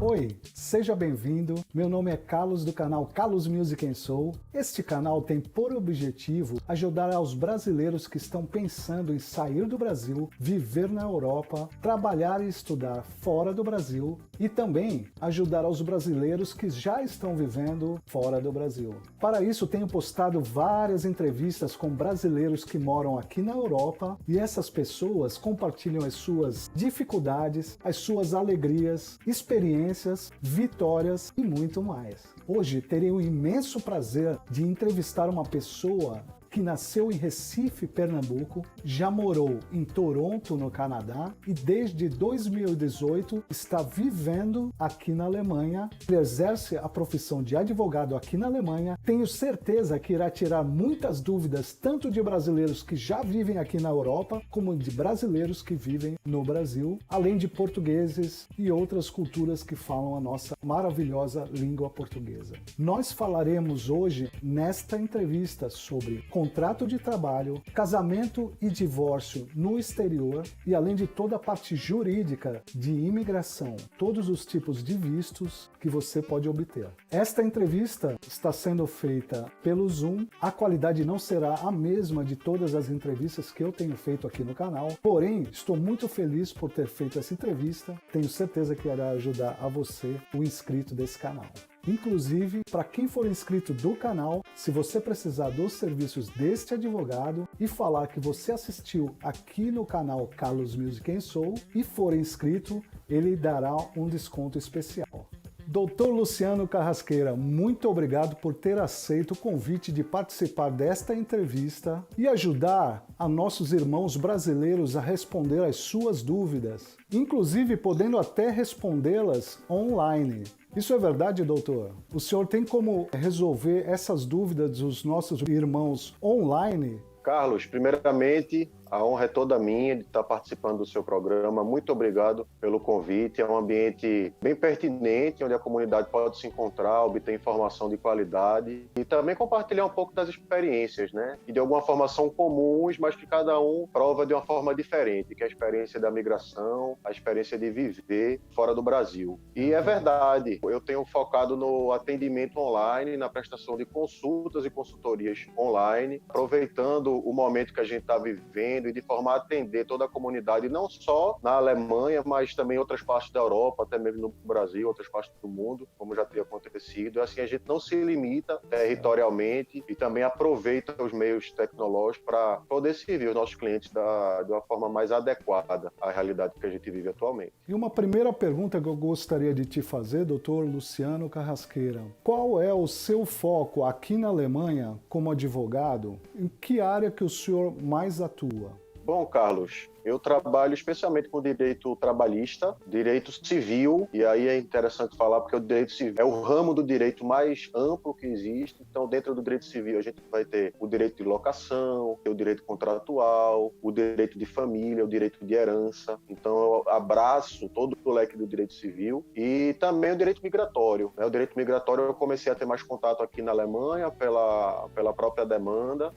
Oi, seja bem-vindo. Meu nome é Carlos do canal Carlos Music and Soul. Este canal tem por objetivo ajudar aos brasileiros que estão pensando em sair do Brasil, viver na Europa, trabalhar e estudar fora do Brasil e também ajudar aos brasileiros que já estão vivendo fora do Brasil. Para isso, tenho postado várias entrevistas com brasileiros que moram aqui na Europa e essas pessoas compartilham as suas dificuldades, as suas alegrias, experiências, vitórias e muito mais. Hoje terei o imenso prazer de entrevistar uma pessoa que nasceu em Recife, Pernambuco, já morou em Toronto, no Canadá, e desde 2018 está vivendo aqui na Alemanha. Ele exerce a profissão de advogado aqui na Alemanha. Tenho certeza que irá tirar muitas dúvidas, tanto de brasileiros que já vivem aqui na Europa, como de brasileiros que vivem no Brasil, além de portugueses e outras culturas que falam a nossa maravilhosa língua portuguesa. Nós falaremos hoje, nesta entrevista, sobre contrato de trabalho, casamento e divórcio no exterior e além de toda a parte jurídica de imigração, todos os tipos de vistos que você pode obter. Esta entrevista está sendo feita pelo Zoom. A qualidade não será a mesma de todas as entrevistas que eu tenho feito aqui no canal, porém estou muito feliz por ter feito essa entrevista. Tenho certeza que irá ajudar a você, o inscrito desse canal. Inclusive, para quem for inscrito do canal, se você precisar dos serviços deste advogado e falar que você assistiu aqui no canal Carlos Music and Soul e for inscrito, ele dará um desconto especial. Dr. Luciano Carrasqueira, muito obrigado por ter aceito o convite de participar desta entrevista e ajudar a nossos irmãos brasileiros a responder às suas dúvidas, inclusive podendo até respondê-las online. Isso é verdade, doutor? O senhor tem como resolver essas dúvidas dos nossos irmãos online? Carlos, primeiramente, a honra é toda minha de estar participando do seu programa. Muito obrigado pelo convite. É um ambiente bem pertinente, onde a comunidade pode se encontrar, obter informação de qualidade e também compartilhar um pouco das experiências, né? E de alguma forma são comuns, mas que cada um prova de uma forma diferente, que é a experiência da migração, a experiência de viver fora do Brasil. E é verdade, eu tenho focado no atendimento online, na prestação de consultas e consultorias online, aproveitando o momento que a gente está vivendo e de forma a atender toda a comunidade, não só na Alemanha, mas também em outras partes da Europa, até mesmo no Brasil, outras partes do mundo, como já tem acontecido. Assim, a gente não se limita territorialmente e também aproveita os meios tecnológicos para poder servir os nossos clientes de uma forma mais adequada à realidade que a gente vive atualmente. E uma primeira pergunta que eu gostaria de te fazer, doutor Luciano Carrasqueira. Qual é o seu foco aqui na Alemanha como advogado? Em que área que o senhor mais atua? Bom, Carlos, eu trabalho especialmente com direito trabalhista, direito civil, e aí é interessante falar porque o direito civil é o ramo do direito mais amplo que existe. Então, dentro do direito civil, a gente vai ter o direito de locação, o direito contratual, o direito de família, o direito de herança. Então, eu abraço todo o leque do direito civil e também o direito migratório. O direito migratório eu comecei a ter mais contato aqui na Alemanha pela própria demanda,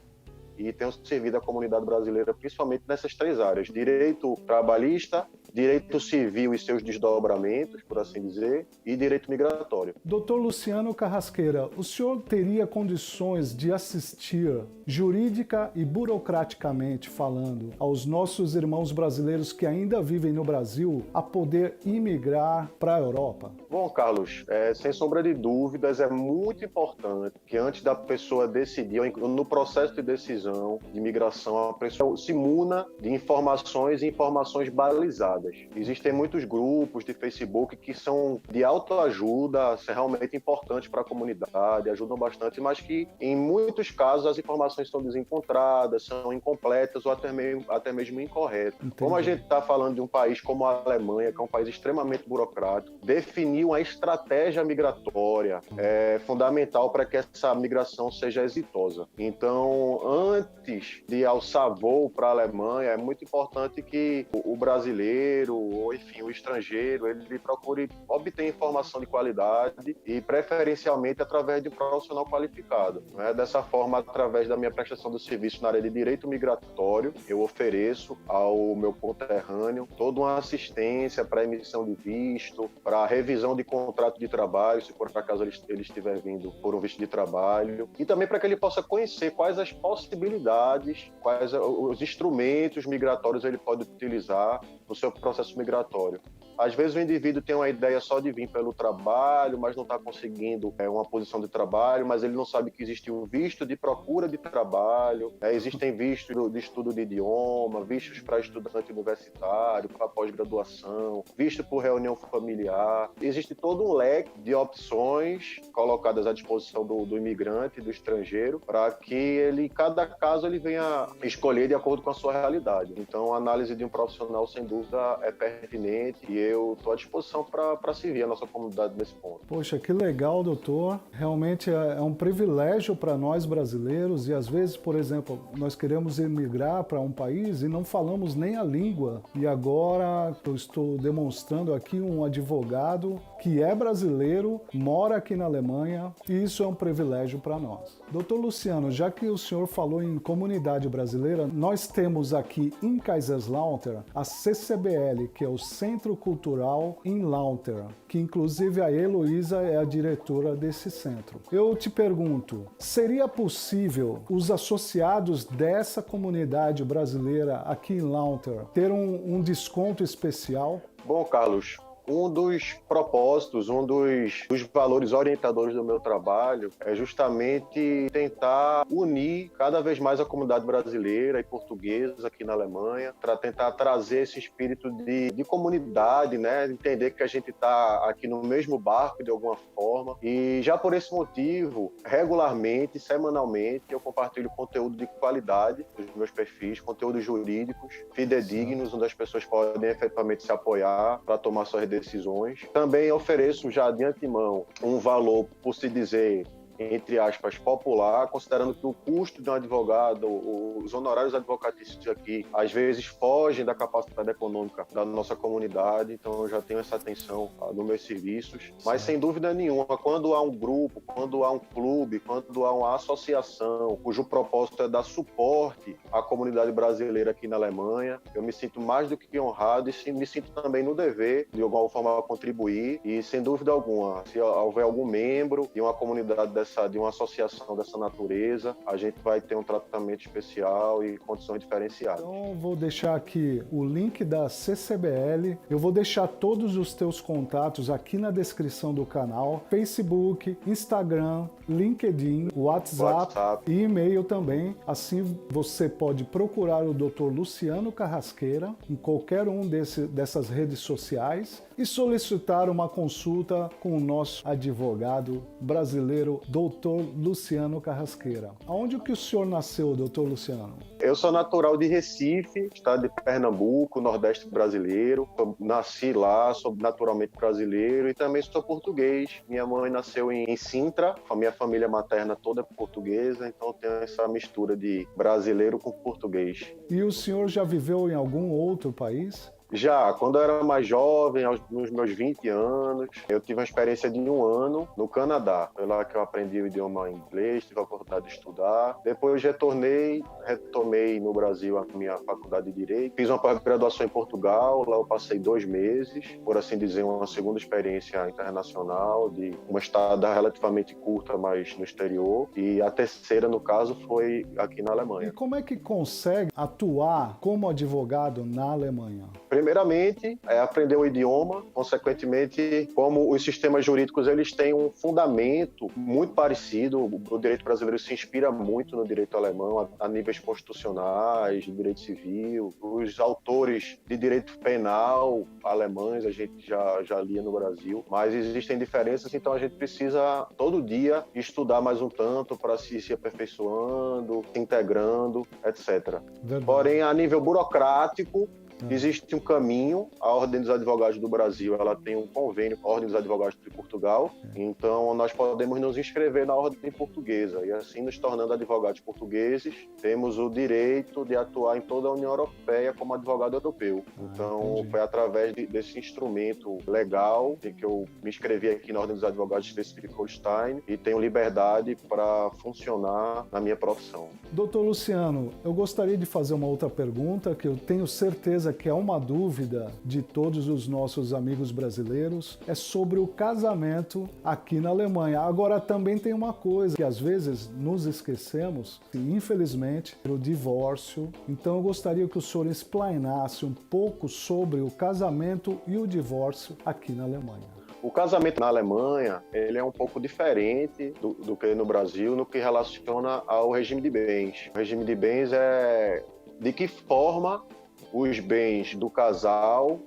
e tenho servido a comunidade brasileira principalmente nessas três áreas: direito trabalhista, direito civil e seus desdobramentos, por assim dizer, e direito migratório. Dr. Luciano Carrasqueira, o senhor teria condições de assistir, jurídica e burocraticamente falando, aos nossos irmãos brasileiros que ainda vivem no Brasil a poder imigrar para a Europa? Bom, Carlos, sem sombra de dúvidas, é muito importante que antes da pessoa decidir, no processo de decisão de imigração, a pessoa se muna de informações e informações balizadas. Existem muitos grupos de Facebook que são de autoajuda, são realmente importantes para a comunidade, ajudam bastante, mas que em muitos casos as informações são desencontradas, são incompletas ou até mesmo incorretas. Entendi. Como a gente está falando de um país como a Alemanha, que é um país extremamente burocrático, definir uma estratégia migratória é fundamental para que essa migração seja exitosa. Então, antes de alçar voo para a Alemanha, é muito importante que o brasileiro, ou enfim, o estrangeiro, ele procure obter informação de qualidade e preferencialmente através de um profissional qualificado, né? Dessa forma, através da minha prestação de serviço na área de direito migratório, eu ofereço ao meu conterrâneo toda uma assistência para emissão de visto, para revisão de contrato de trabalho, se por acaso ele estiver vindo por um visto de trabalho, e também para que ele possa conhecer quais as possibilidades, quais os instrumentos migratórios ele pode utilizar no seu processo migratório. Às vezes o indivíduo tem uma ideia só de vir pelo trabalho, mas não está conseguindo uma posição de trabalho, mas ele não sabe que existe um visto de procura de trabalho, existem vistos de estudo de idioma, vistos para estudante universitário, para pós-graduação, visto por reunião familiar. Existe todo um leque de opções colocadas à disposição do imigrante, do estrangeiro, para que cada caso ele venha escolher de acordo com a sua realidade. Então, a análise de um profissional, sem dúvida, é pertinente e eu estou à disposição para servir a nossa comunidade nesse ponto. Poxa, que legal, doutor. Realmente é um privilégio para nós brasileiros e às vezes, por exemplo, nós queremos emigrar para um país e não falamos nem a língua. E agora eu estou demonstrando aqui um advogado que é brasileiro, mora aqui na Alemanha e isso é um privilégio para nós. Doutor Luciano, já que o senhor falou em comunidade brasileira, nós temos aqui em Kaiserslautern a CCBL, que é o Centro Cultural em Lauter, que inclusive a Heloísa é a diretora desse centro. Eu te pergunto, seria possível os associados dessa comunidade brasileira aqui em Lauter ter um desconto especial? Bom, Carlos, um dos propósitos, um dos valores orientadores do meu trabalho é justamente tentar unir cada vez mais a comunidade brasileira e portuguesa aqui na Alemanha, para tentar trazer esse espírito de comunidade, né? Entender que a gente está aqui no mesmo barco de alguma forma. E já por esse motivo, regularmente, semanalmente, eu compartilho conteúdo de qualidade dos meus perfis, conteúdos jurídicos, fidedignos, onde as pessoas podem efetivamente se apoiar para tomar suas decisões. Também ofereço já de antemão um valor, por se dizer, entre aspas, popular, considerando que o custo de um advogado, os honorários advocatícios aqui, às vezes fogem da capacidade econômica da nossa comunidade, então eu já tenho essa atenção nos meus serviços. Mas, sem dúvida nenhuma, quando há um grupo, quando há um clube, quando há uma associação cujo propósito é dar suporte à comunidade brasileira aqui na Alemanha, eu me sinto mais do que honrado e me sinto também no dever, de alguma forma, contribuir. E, sem dúvida alguma, se houver algum membro de uma comunidade de uma associação dessa natureza, a gente vai ter um tratamento especial e condições diferenciadas. Então, vou deixar aqui o link da CCBL, eu vou deixar todos os teus contatos aqui na descrição do canal, Facebook, Instagram, LinkedIn, WhatsApp e e-mail também. Assim você pode procurar o Dr. Luciano Carrasqueira em qualquer um dessas redes sociais e solicitar uma consulta com o nosso advogado brasileiro, Dr. Luciano Carrasqueira. Aonde que o senhor nasceu, Dr. Luciano? Eu sou natural de Recife, estado de Pernambuco, nordeste brasileiro. Eu nasci lá, sou naturalmente brasileiro e também sou português. Minha mãe nasceu em Sintra, a minha família materna toda é portuguesa, então tenho essa mistura de brasileiro com português. E o senhor já viveu em algum outro país? Já, quando eu era mais jovem, nos meus 20 anos, eu tive uma experiência de 1 ano no Canadá. Foi lá que eu aprendi o idioma inglês, tive a oportunidade de estudar. Depois retomei no Brasil a minha faculdade de Direito. Fiz uma pós-graduação em Portugal, lá eu passei 2 meses, por assim dizer, uma segunda experiência internacional, de uma estada relativamente curta, mas no exterior. E a terceira, no caso, foi aqui na Alemanha. E como é que consegue atuar como advogado na Alemanha? Primeiramente, é aprender o idioma, consequentemente, como os sistemas jurídicos eles têm um fundamento muito parecido, o direito brasileiro se inspira muito no direito alemão, a níveis constitucionais, de direito civil, os autores de direito penal alemães a gente já lia no Brasil, mas existem diferenças, então a gente precisa todo dia estudar mais um tanto para se aperfeiçoando, se integrando, etc. Verdade. Porém, a nível burocrático, Existe um caminho, a Ordem dos Advogados do Brasil, ela tem um convênio com a Ordem dos Advogados de Portugal, então nós podemos nos inscrever na Ordem Portuguesa, e assim nos tornando advogados portugueses, temos o direito de atuar em toda a União Europeia como advogado europeu. Então foi através desse instrumento legal que eu me inscrevi aqui na Ordem dos Advogados de Schleswig-Holstein e tenho liberdade para funcionar na minha profissão. Doutor Luciano, eu gostaria de fazer uma outra pergunta que eu tenho certeza que é uma dúvida de todos os nossos amigos brasileiros, é sobre o casamento aqui na Alemanha. Agora também tem uma coisa que às vezes nos esquecemos, e infelizmente, o divórcio. Então eu gostaria que o senhor explanasse um pouco sobre o casamento e o divórcio aqui na Alemanha. O casamento na Alemanha, ele é um pouco diferente do que no Brasil, no que relaciona ao regime de bens. O regime de bens é de que forma os bens do casal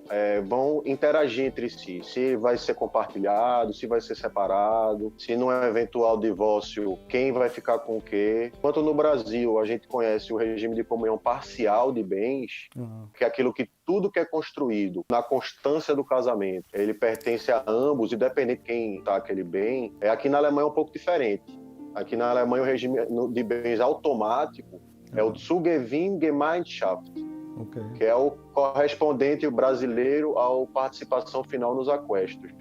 vão interagir entre si, se vai ser compartilhado, se vai ser separado, se num eventual divórcio, quem vai ficar com o quê. Enquanto no Brasil a gente conhece o regime de comunhão parcial de bens, que é aquilo que tudo que é construído na constância do casamento, ele pertence a ambos, independente de quem está aquele bem. Aqui na Alemanha é um pouco diferente. Aqui na Alemanha o regime de bens automático é o Zugewinngemeinschaft, que é o correspondente brasileiro à participação final nos aquestos.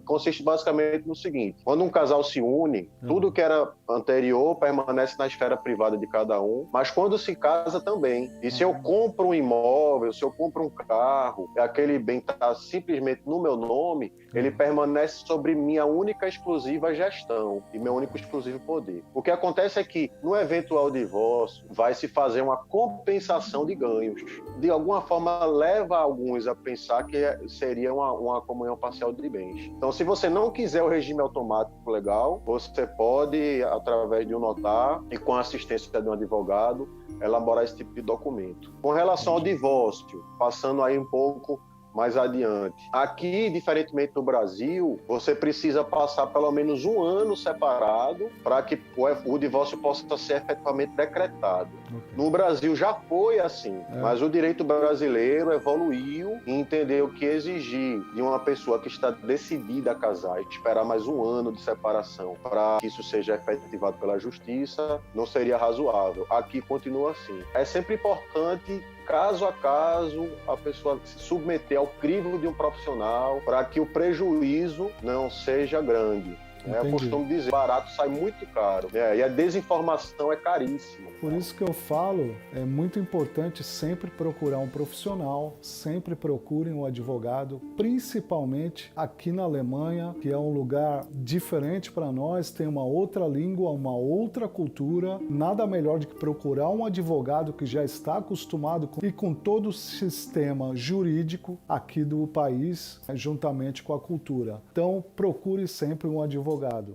Consiste basicamente no seguinte: quando um casal se une, tudo que era anterior permanece na esfera privada de cada um, mas quando se casa também. E se eu compro um imóvel, se eu compro um carro, aquele bem está simplesmente no meu nome, ele permanece sobre minha única exclusiva gestão e meu único exclusivo poder. O que acontece é que, no eventual divórcio, vai se fazer uma compensação de ganhos. De alguma forma, leva alguns a pensar que seria uma comunhão parcial de bens. Então, se você não quiser o regime automático legal, você pode, através de um notário e com a assistência de um advogado, elaborar esse tipo de documento. Com relação ao divórcio, passando aí um pouco mais adiante. Aqui, diferentemente do Brasil, você precisa passar pelo menos um ano separado para que o divórcio possa ser efetivamente decretado. No Brasil já foi assim, mas o direito brasileiro evoluiu e entendeu que exigir de uma pessoa que está decidida a casar e esperar mais um ano de separação para que isso seja efetivado pela justiça não seria razoável. Aqui continua assim. É sempre importante, caso a caso, a pessoa se submeter ao crivo de um profissional para que o prejuízo não seja grande. Eu costumo dizer, barato sai muito caro, e a desinformação é caríssima. Por isso que eu falo, é muito importante sempre procurar um profissional, sempre procurem um advogado, principalmente aqui na Alemanha, que é um lugar diferente para nós, tem uma outra língua, uma outra cultura. Nada melhor do que procurar um advogado que já está acostumado com todo o sistema jurídico aqui do país, juntamente com a cultura. Então, procure sempre um advogado.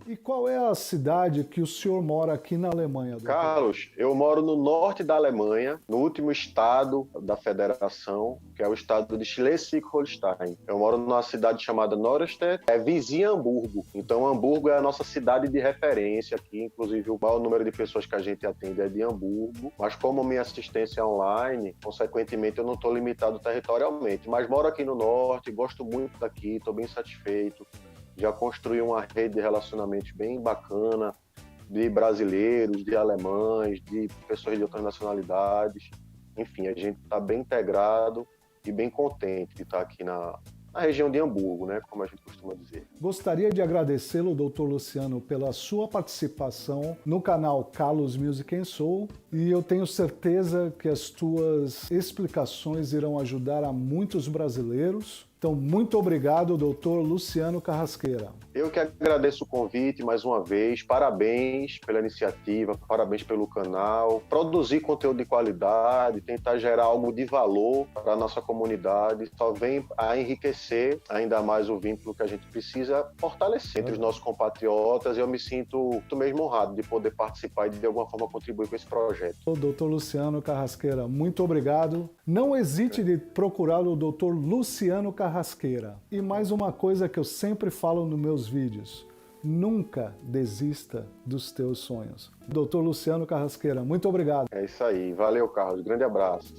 E qual é a cidade que o senhor mora aqui na Alemanha, doutor? Carlos, eu moro no norte da Alemanha, no último estado da federação, que é o estado de Schleswig-Holstein. Eu moro numa cidade chamada Norrstedt, é vizinha a Hamburgo. Então, Hamburgo é a nossa cidade de referência aqui. Inclusive, o maior número de pessoas que a gente atende é de Hamburgo. Mas como minha assistência é online, consequentemente, eu não estou limitado territorialmente. Mas moro aqui no norte, gosto muito daqui, estou bem satisfeito. Já construí uma rede de relacionamentos bem bacana, de brasileiros, de alemães, de pessoas de outras nacionalidades. Enfim, a gente está bem integrado e bem contente de estar aqui na região de Hamburgo, né, como a gente costuma dizer. Gostaria de agradecê-lo, Dr. Luciano, pela sua participação no canal Carlos Music and Soul, e eu tenho certeza que as tuas explicações irão ajudar a muitos brasileiros. Então, muito obrigado, Dr. Luciano Carrasqueira. Eu que agradeço o convite mais uma vez, parabéns pela iniciativa, parabéns pelo canal. Produzir conteúdo de qualidade, tentar gerar algo de valor para a nossa comunidade, só vem a enriquecer ainda mais o vínculo que a gente precisa fortalecer entre os nossos compatriotas. Eu me sinto muito mesmo honrado de poder participar e de alguma forma contribuir com esse projeto. Dr. Luciano Carrasqueira, muito obrigado. Não hesite de procurar o Dr. Luciano Carrasqueira. E mais uma coisa que eu sempre falo nos meus vídeos: nunca desista dos teus sonhos. Dr. Luciano Carrasqueira, muito obrigado. É isso aí. Valeu, Carlos. Grande abraço.